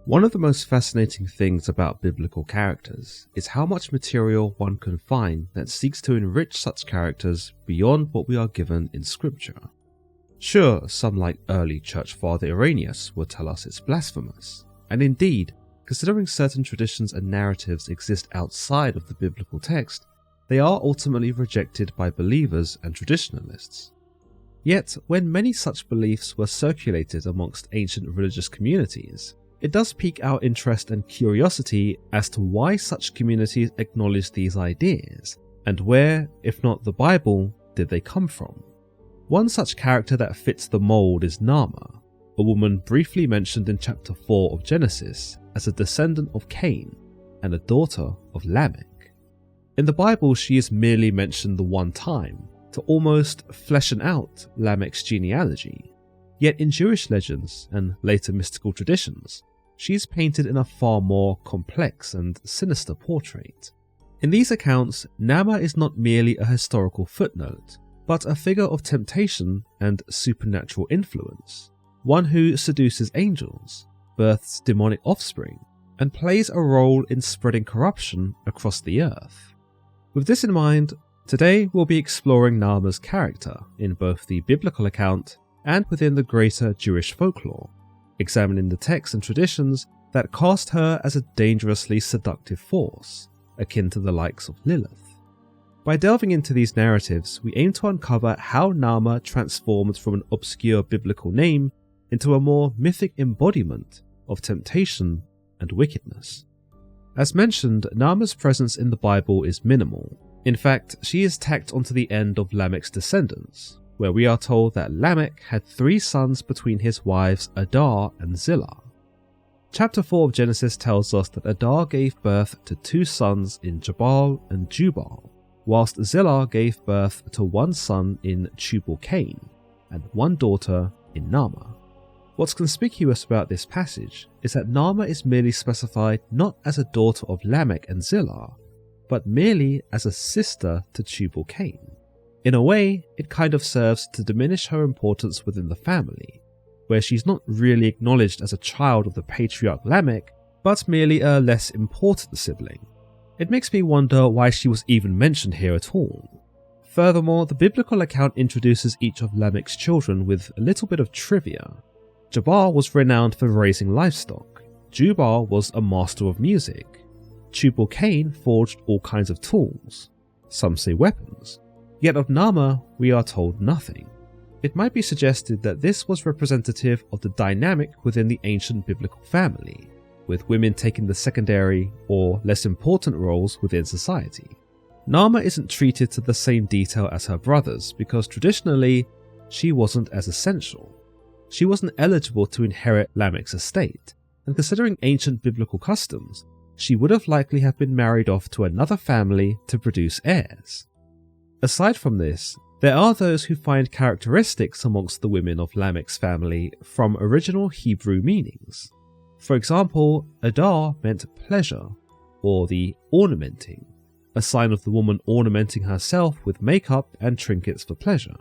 One of the most fascinating things about biblical characters is how much material one can find that seeks to enrich such characters beyond what we are given in scripture. Sure, some like early church father Ireneaus would tell us it's blasphemous, and indeed, considering certain traditions and narratives exist outside of the biblical text, they are ultimately rejected by believers and traditionalists. Yet, when many such beliefs were circulated amongst ancient religious communities, it does pique our interest and curiosity as to why such communities acknowledge these ideas, and where, if not the Bible, did they come from. One such character that fits the mold is Naamah, a woman briefly mentioned in chapter 4 of Genesis as a descendant of Cain and a daughter of Lamech. In the Bible, she is merely mentioned the one time to almost fleshen out Lamech's genealogy, yet in Jewish legends and later mystical traditions, she is painted in a far more complex and sinister portrait. In these accounts, Naamah is not merely a historical footnote, but a figure of temptation and supernatural influence, one who seduces angels, births demonic offspring, and plays a role in spreading corruption across the earth. With this in mind, today we'll be exploring Naamah's character in both the biblical account and within the greater Jewish folklore, examining the texts and traditions that cast her as a dangerously seductive force, akin to the likes of Lilith. By delving into these narratives, we aim to uncover how Naamah transformed from an obscure biblical name into a more mythic embodiment of temptation and wickedness. As mentioned, Naamah's presence in the Bible is minimal. In fact, she is tacked onto the end of Lamech's descendants, where we are told that Lamech had 3 sons between his wives Adar and Zillah. Chapter 4 of Genesis tells us that Adar gave birth to 2 sons in Jabal and Jubal, whilst Zillah gave birth to 1 son in Tubal-Cain and 1 daughter in Naamah. What's conspicuous about this passage is that Naamah is merely specified not as a daughter of Lamech and Zillah, but merely as a sister to Tubal-Cain. In a way, it kind of serves to diminish her importance within the family, where she's not really acknowledged as a child of the patriarch Lamech, but merely a less important sibling. It makes me wonder why she was even mentioned here at all. Furthermore, the biblical account introduces each of Lamech's children with a little bit of trivia. Jabal was renowned for raising livestock, Jubal was a master of music, Tubal-Cain forged all kinds of tools, some say weapons. Yet of Naamah, we are told nothing. It might be suggested that this was representative of the dynamic within the ancient biblical family, with women taking the secondary or less important roles within society. Naamah isn't treated to the same detail as her brothers because traditionally, she wasn't as essential. She wasn't eligible to inherit Lamech's estate, and considering ancient biblical customs, she would have likely have been married off to another family to produce heirs. Aside from this, there are those who find characteristics amongst the women of Lamech's family from original Hebrew meanings. For example, Adar meant pleasure, or the ornamenting, a sign of the woman ornamenting herself with makeup and trinkets for pleasure.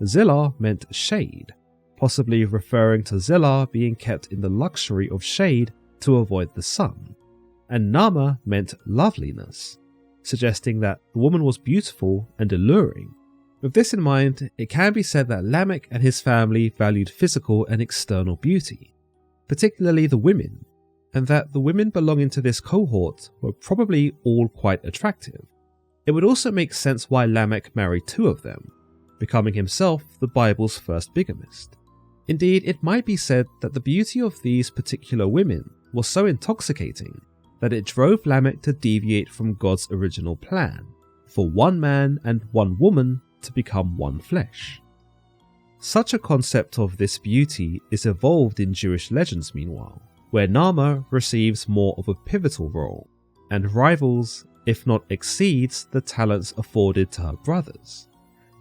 Zillah meant shade, possibly referring to Zillah being kept in the luxury of shade to avoid the sun. And Naamah meant loveliness, suggesting that the woman was beautiful and alluring. With this in mind, it can be said that Lamech and his family valued physical and external beauty, particularly the women, and that the women belonging to this cohort were probably all quite attractive. It would also make sense why Lamech married 2 of them, becoming himself the Bible's first bigamist. Indeed, it might be said that the beauty of these particular women was so intoxicating that it drove Lamech to deviate from God's original plan, for 1 man and 1 woman to become 1 flesh. Such a concept of this beauty is evolved in Jewish legends meanwhile, where Naamah receives more of a pivotal role, and rivals, if not exceeds, the talents afforded to her brothers.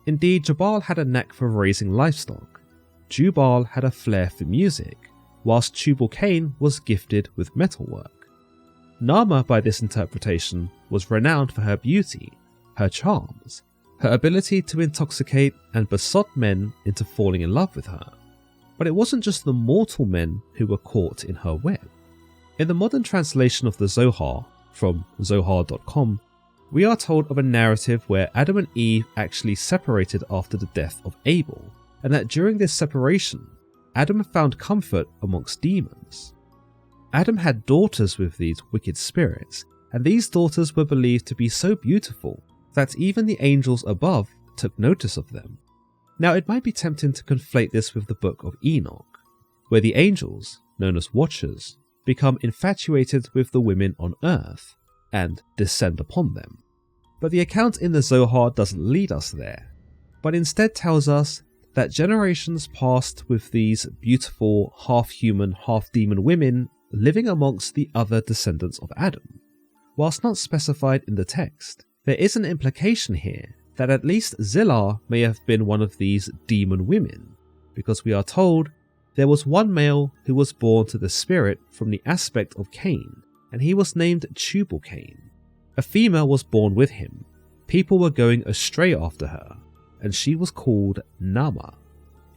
Indeed, Jabal had a knack for raising livestock, Jubal had a flair for music, whilst Tubal-Cain was gifted with metalwork. Naamah, by this interpretation, was renowned for her beauty, her charms, her ability to intoxicate and besot men into falling in love with her. But it wasn't just the mortal men who were caught in her web. In the modern translation of the Zohar, from Zohar.com, we are told of a narrative where Adam and Eve actually separated after the death of Abel, and that during this separation, Adam found comfort amongst demons. Adam had daughters with these wicked spirits, and these daughters were believed to be so beautiful that even the angels above took notice of them. Now, it might be tempting to conflate this with the book of Enoch, where the angels, known as watchers, become infatuated with the women on earth and descend upon them. But the account in the Zohar doesn't lead us there, but instead tells us that generations passed with these beautiful half-human, half-demon women living amongst the other descendants of Adam. Whilst not specified in the text, there is an implication here that at least Zillah may have been one of these demon women, because we are told there was one male who was born to the spirit from the aspect of Cain, and he was named Tubal-Cain. A female was born with him. People were going astray after her, and she was called Nammah.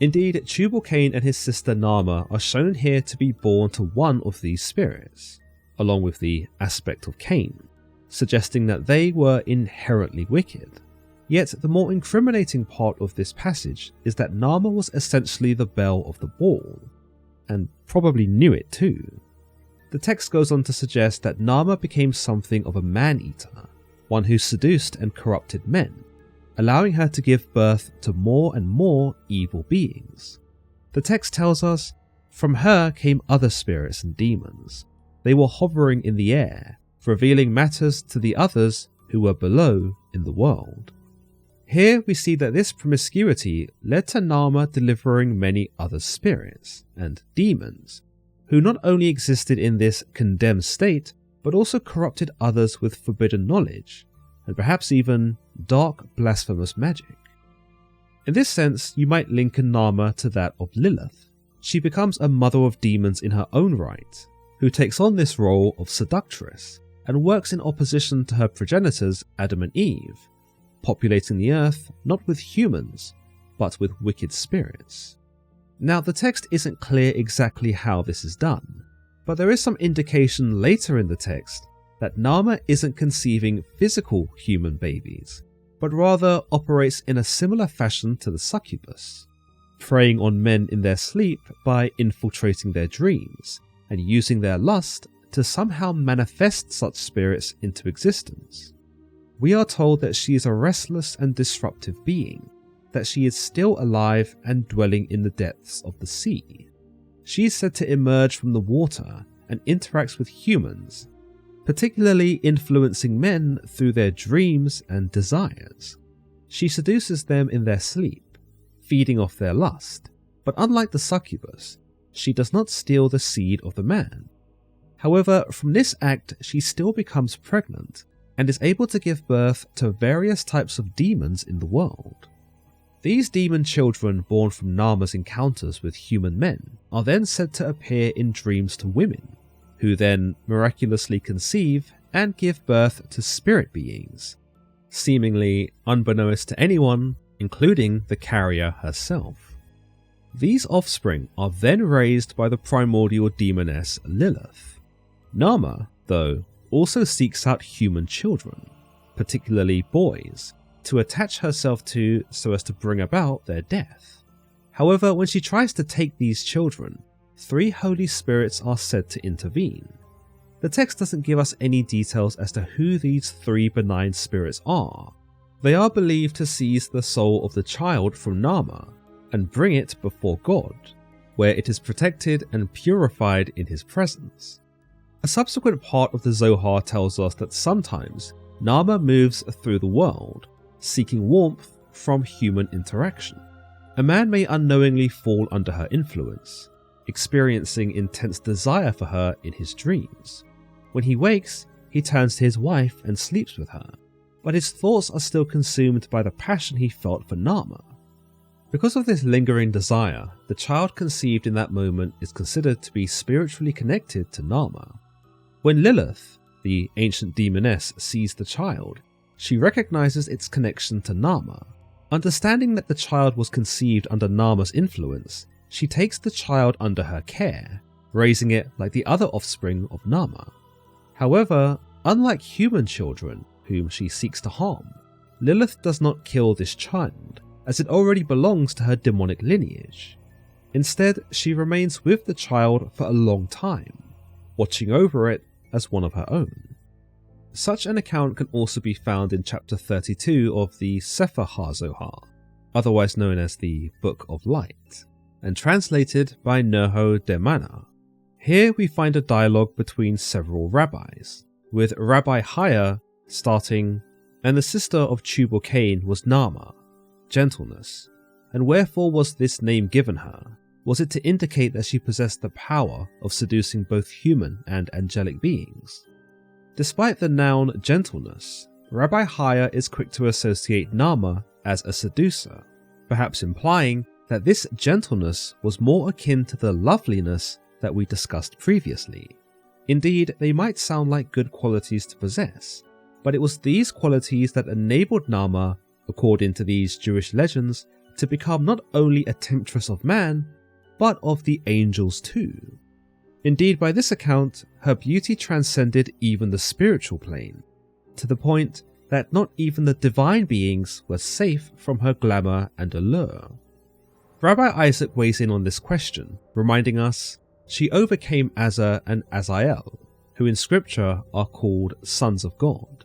Indeed, Tubal-Cain and his sister Naamah are shown here to be born to one of these spirits, along with the aspect of Cain, suggesting that they were inherently wicked. Yet the more incriminating part of this passage is that Naamah was essentially the belle of the ball, and probably knew it too. The text goes on to suggest that Naamah became something of a man-eater, one who seduced and corrupted men, allowing her to give birth to more and more evil beings. The text tells us, from her came other spirits and demons. They were hovering in the air, revealing matters to the others who were below in the world. Here we see that this promiscuity led to Naamah delivering many other spirits and demons, who not only existed in this condemned state, but also corrupted others with forbidden knowledge, and perhaps even dark blasphemous magic. In this sense, you might link Naamah to that of Lilith. She becomes a mother of demons in her own right, who takes on this role of seductress, and works in opposition to her progenitors Adam and Eve, populating the earth not with humans, but with wicked spirits. Now, the text isn't clear exactly how this is done, but there is some indication later in the text that Naamah isn't conceiving physical human babies, but rather operates in a similar fashion to the succubus, preying on men in their sleep by infiltrating their dreams and using their lust to somehow manifest such spirits into existence. We are told that she is a restless and disruptive being, that she is still alive and dwelling in the depths of the sea. She is said to emerge from the water and interacts with humans, particularly influencing men through their dreams and desires. She seduces them in their sleep, feeding off their lust, but unlike the succubus, she does not steal the seed of the man. However, from this act she still becomes pregnant and is able to give birth to various types of demons in the world. These demon children born from Naamah's encounters with human men are then said to appear in dreams to women, who then miraculously conceive and give birth to spirit beings, seemingly unbeknownst to anyone, including the carrier herself. These offspring are then raised by the primordial demoness Lilith. Naamah, though, also seeks out human children, particularly boys, to attach herself to so as to bring about their death. However, when she tries to take these children, 3 holy spirits are said to intervene. The text doesn't give us any details as to who these 3 benign spirits are. They are believed to seize the soul of the child from Naamah and bring it before God, where it is protected and purified in his presence. A subsequent part of the Zohar tells us that sometimes Naamah moves through the world, seeking warmth from human interaction. A man may unknowingly fall under her influence, experiencing intense desire for her in his dreams. When he wakes, he turns to his wife and sleeps with her, but his thoughts are still consumed by the passion he felt for Naamah. Because of this lingering desire, the child conceived in that moment is considered to be spiritually connected to Naamah. When Lilith, the ancient demoness, sees the child, she recognizes its connection to Naamah. Understanding that the child was conceived under Naamah's influence, she takes the child under her care, raising it like the other offspring of Naamah. However, unlike human children whom she seeks to harm, Lilith does not kill this child, as it already belongs to her demonic lineage. Instead, she remains with the child for a long time, watching over it as one of her own. Such an account can also be found in chapter 32 of the Sefer HaZohar, otherwise known as the Book of Light, and translated by Nurho de Manhar. Here we find a dialogue between several rabbis, with Rabbi Haya starting, "And the sister of Tubal Cain was Naamah, gentleness, and wherefore was this name given her? Was it to indicate that she possessed the power of seducing both human and angelic beings?" Despite the noun gentleness, Rabbi Haya is quick to associate Naamah as a seducer, perhaps implying that this gentleness was more akin to the loveliness that we discussed previously. Indeed, they might sound like good qualities to possess, but it was these qualities that enabled Naamah, according to these Jewish legends, to become not only a temptress of man, but of the angels too. Indeed, by this account, her beauty transcended even the spiritual plane, to the point that not even the divine beings were safe from her glamour and allure. Rabbi Isaac weighs in on this question, reminding us, she overcame Azza and Azael, who in scripture are called sons of God.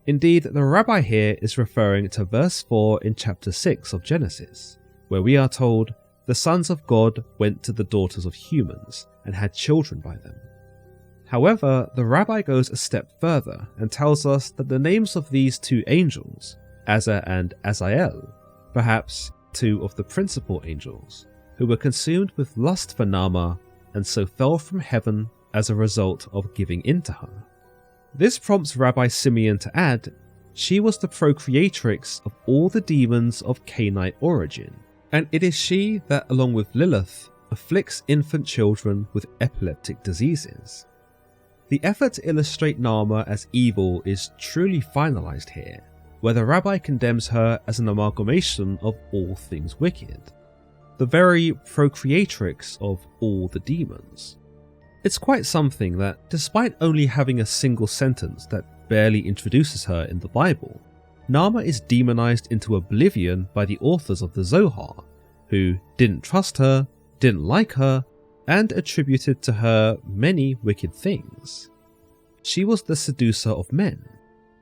Indeed, the rabbi here is referring to verse 4 in chapter 6 of Genesis, where we are told, "The sons of God went to the daughters of humans and had children by them." However, the rabbi goes a step further and tells us that the names of these two angels, Azza and Azael, perhaps two of the principal angels, who were consumed with lust for Naamah and so fell from heaven as a result of giving in to her. This prompts Rabbi Simeon to add, she was the procreatrix of all the demons of Cainite origin, and it is she that, along with Lilith, afflicts infant children with epileptic diseases. The effort to illustrate Naamah as evil is truly finalized here, where the rabbi condemns her as an amalgamation of all things wicked, the very procreatrix of all the demons. It's quite something that, despite only having a single sentence that barely introduces her in the Bible, Naamah is demonized into oblivion by the authors of the Zohar, who didn't trust her, didn't like her, and attributed to her many wicked things. She was the seducer of men,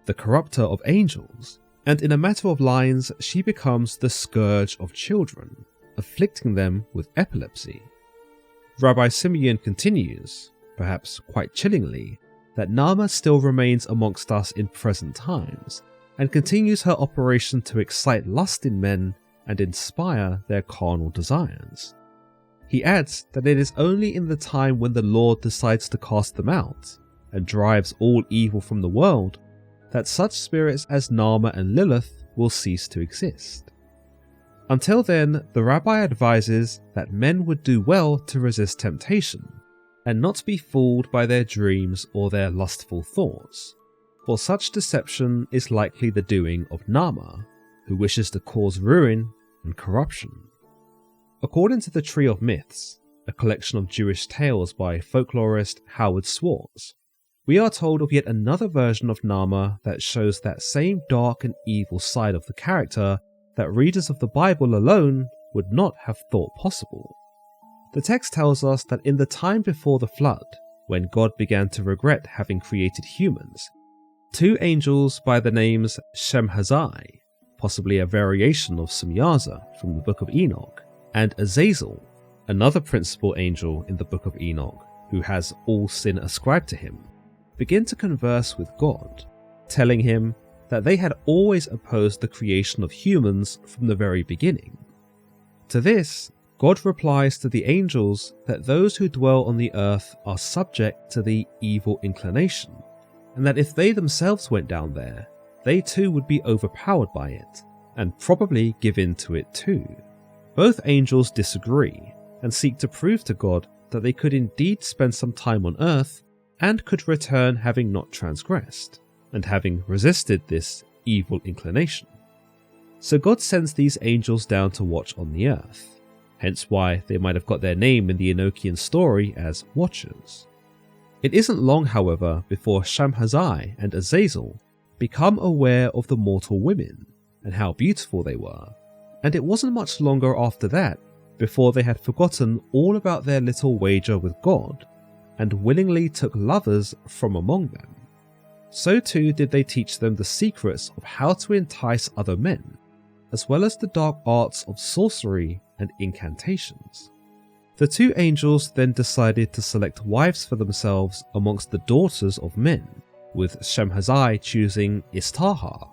the corrupter of angels, and in a matter of lines, she becomes the scourge of children, afflicting them with epilepsy. Rabbi Simeon continues, perhaps quite chillingly, that Naamah still remains amongst us in present times, and continues her operation to excite lust in men and inspire their carnal desires. He adds that it is only in the time when the Lord decides to cast them out, and drives all evil from the world, that such spirits as Naamah and Lilith will cease to exist. Until then, the rabbi advises that men would do well to resist temptation, and not be fooled by their dreams or their lustful thoughts, for such deception is likely the doing of Naamah, who wishes to cause ruin and corruption. According to the Tree of Myths, a collection of Jewish tales by folklorist Howard Swartz, we are told of yet another version of Naamah that shows that same dark and evil side of the character that readers of the Bible alone would not have thought possible. The text tells us that in the time before the flood, when God began to regret having created humans, two angels by the names Shemhazai, possibly a variation of Semyaza from the Book of Enoch, and Azazel, another principal angel in the Book of Enoch who has all sin ascribed to him, begin to converse with God, telling him that they had always opposed the creation of humans from the very beginning. To this, God replies to the angels that those who dwell on the earth are subject to the evil inclination, and that if they themselves went down there, they too would be overpowered by it, and probably give in to it too. Both angels disagree, and seek to prove to God that they could indeed spend some time on earth, and could return having not transgressed, and having resisted this evil inclination. So God sends these angels down to watch on the earth, hence why they might have got their name in the Enochian story as Watchers. It isn't long, however, before Shamhazai and Azazel become aware of the mortal women and how beautiful they were, and it wasn't much longer after that before they had forgotten all about their little wager with God and willingly took lovers from among them. So too did they teach them the secrets of how to entice other men, as well as the dark arts of sorcery and incantations. The two angels then decided to select wives for themselves amongst the daughters of men, with Shamhazai choosing Istahar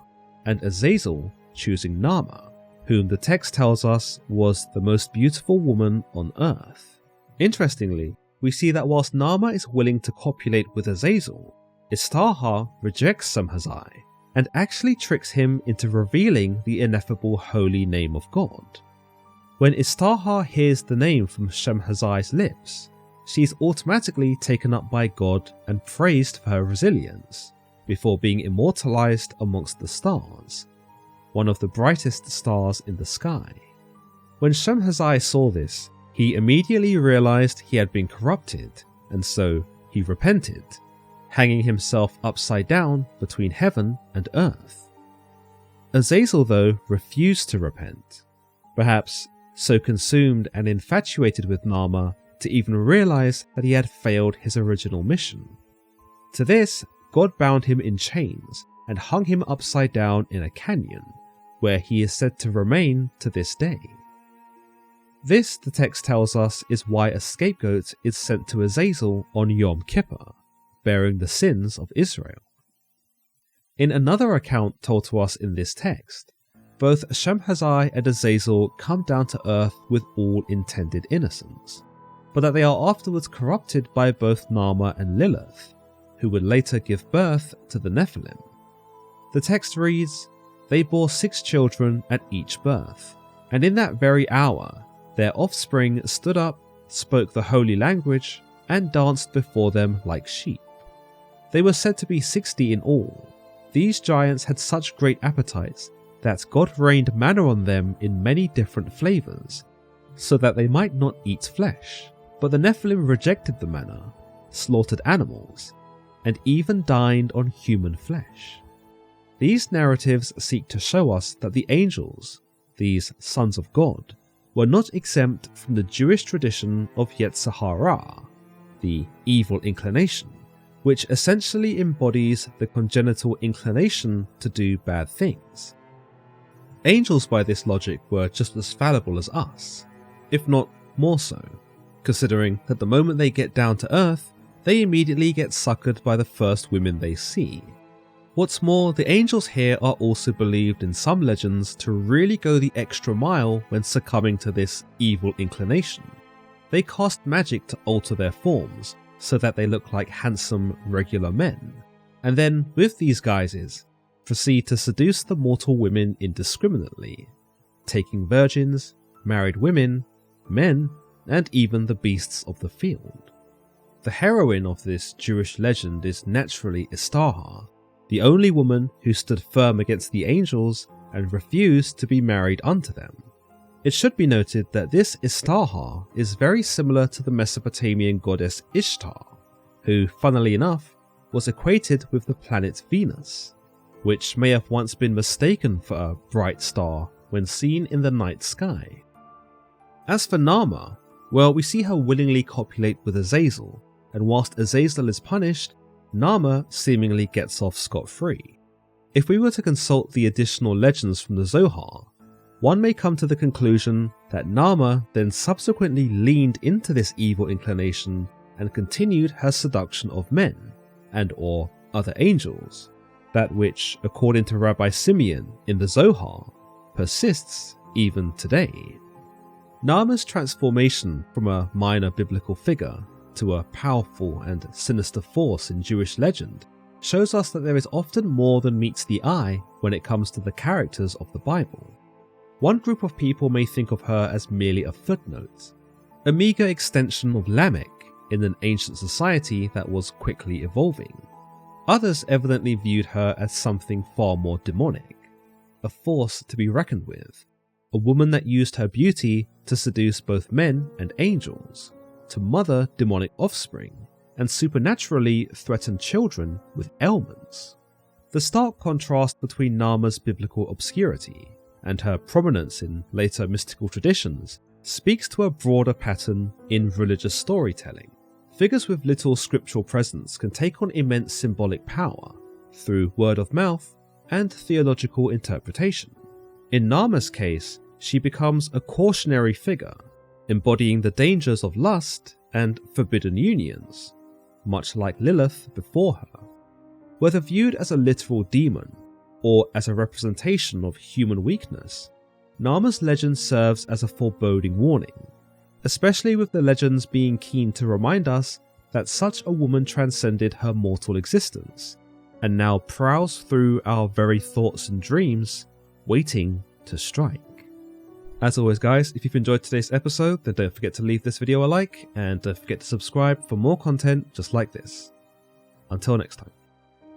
and Azazel choosing Naamah, whom the text tells us was the most beautiful woman on earth. Interestingly, we see that whilst Naamah is willing to copulate with Azazel, Istahar rejects Shamhazai and actually tricks him into revealing the ineffable holy name of God. When Istahar hears the name from Shamhazai's lips, she is automatically taken up by God and praised for her resilience, before being immortalized amongst the stars, one of the brightest stars in the sky. When Shamhazai saw this, he immediately realized he had been corrupted, and so he repented, hanging himself upside down between heaven and earth. Azazel, though, refused to repent, perhaps so consumed and infatuated with Naamah to even realize that he had failed his original mission. To this, God bound him in chains and hung him upside down in a canyon, where he is said to remain to this day. This, the text tells us, is why a scapegoat is sent to Azazel on Yom Kippur, bearing the sins of Israel. In another account told to us in this text, both Shamhazai and Azazel come down to earth with all intended innocence, but that they are afterwards corrupted by both Naamah and Lilith, who would later give birth to the Nephilim. The text reads, "They bore 6 children at each birth, and in that very hour their offspring stood up, spoke the holy language, and danced before them like sheep. They were said to be 60 in all. These giants had such great appetites that God rained manna on them in many different flavors, so that they might not eat flesh. But the Nephilim rejected the manna, slaughtered animals, and even dined on human flesh." These narratives seek to show us that the angels, these sons of God, were not exempt from the Jewish tradition of Yetzer Hara, the evil inclination, which essentially embodies the congenital inclination to do bad things. Angels, by this logic, were just as fallible as us, if not more so, considering that the moment they get down to earth, they immediately get suckered by the first women they see. What's more, the angels here are also believed in some legends to really go the extra mile when succumbing to this evil inclination. They cast magic to alter their forms so that they look like handsome, regular men, and then, with these guises, proceed to seduce the mortal women indiscriminately, taking virgins, married women, men, and even the beasts of the field. The heroine of this Jewish legend is naturally Istahar, the only woman who stood firm against the angels and refused to be married unto them. It should be noted that this Istahar is very similar to the Mesopotamian goddess Ishtar, who, funnily enough, was equated with the planet Venus, which may have once been mistaken for a bright star when seen in the night sky. As for Naamah, well, we see her willingly copulate with Azazel, and whilst Azazel is punished, Naamah seemingly gets off scot-free. If we were to consult the additional legends from the Zohar, one may come to the conclusion that Naamah then subsequently leaned into this evil inclination and continued her seduction of men, and or other angels, that which, according to Rabbi Simeon in the Zohar, persists even today. Naamah's transformation from a minor biblical figure to a powerful and sinister force in Jewish legend shows us that there is often more than meets the eye when it comes to the characters of the Bible. One group of people may think of her as merely a footnote, a meagre extension of Lamech in an ancient society that was quickly evolving. Others evidently viewed her as something far more demonic, a force to be reckoned with, a woman that used her beauty to seduce both men and angels, to mother demonic offspring, and supernaturally threaten children with ailments. The stark contrast between Naamah's biblical obscurity and her prominence in later mystical traditions speaks to a broader pattern in religious storytelling. Figures with little scriptural presence can take on immense symbolic power through word of mouth and theological interpretation. In Naamah's case, she becomes a cautionary figure, embodying the dangers of lust and forbidden unions, much like Lilith before her. Whether viewed as a literal demon or as a representation of human weakness, Naamah's legend serves as a foreboding warning, especially with the legends being keen to remind us that such a woman transcended her mortal existence and now prowls through our very thoughts and dreams, waiting to strike. As always guys, if you've enjoyed today's episode, then don't forget to leave this video a like and don't forget to subscribe for more content just like this. Until next time.